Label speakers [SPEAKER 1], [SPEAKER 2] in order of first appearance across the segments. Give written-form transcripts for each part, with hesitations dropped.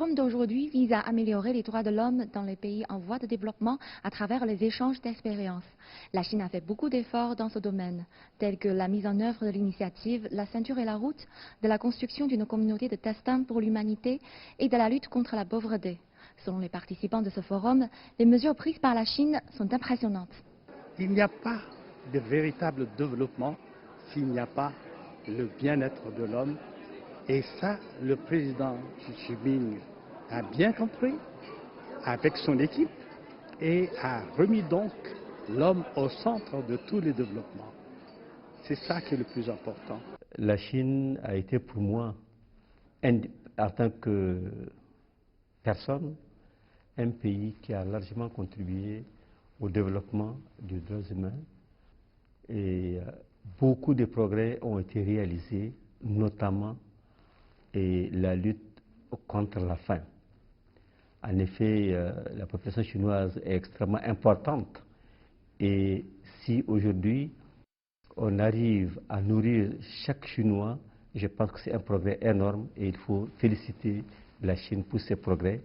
[SPEAKER 1] forum d'aujourd'hui vise à améliorer les droits de l'homme dans les pays en voie de développement à travers les échanges d'expériences. La Chine a fait beaucoup d'efforts dans ce domaine, tels que la mise en œuvre de l'initiative La ceinture et la route, de la construction d'une communauté de destin pour l'humanité et de la lutte contre la pauvreté. Selon les participants de ce forum, les mesures prises par la Chine sont impressionnantes.
[SPEAKER 2] Il n'y a pas de véritable développement s'il n'y a pas le bien-être de l'homme. Et ça, le président Xi Jinping a bien compris avec son équipe et a remis donc l'homme au centre de tous les développements. C'est ça qui est le plus important.
[SPEAKER 3] La Chine a été pour moi, en tant que personne, un pays qui a largement contribué au développement des droits humains. Et beaucoup de progrès ont été réalisés, notamment la lutte contre la faim. En effet, la population chinoise est extrêmement importante. Et si aujourd'hui on arrive à nourrir chaque Chinois, je pense que c'est un progrès énorme et il faut féliciter la Chine pour ces progrès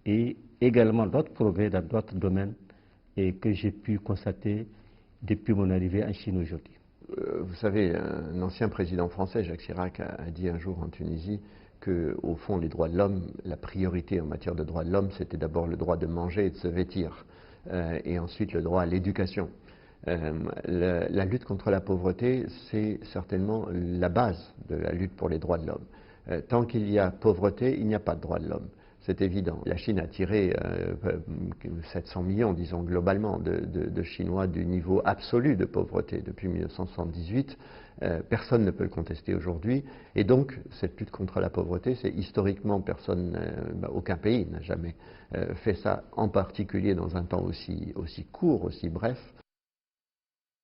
[SPEAKER 3] et également d'autres progrès dans d'autres domaines et que j'ai pu constater depuis mon arrivée en Chine aujourd'hui.
[SPEAKER 4] Vous savez, un ancien président français, Jacques Chirac, a dit un jour en Tunisie qu'au fond, les droits de l'homme, la priorité en matière de droits de l'homme, c'était d'abord le droit de manger et de se vêtir, et ensuite le droit à l'éducation. La lutte contre la pauvreté, c'est certainement la base de la lutte pour les droits de l'homme. Tant qu'il y a pauvreté, il n'y a pas de droits de l'homme. C'est évident. La Chine a tiré 700 millions, disons globalement, de Chinois du niveau absolu de pauvreté depuis 1978. Personne ne peut le contester aujourd'hui. Et donc, cette lutte contre la pauvreté, c'est historiquement aucun pays n'a jamais fait ça, en particulier dans un temps aussi court, aussi bref.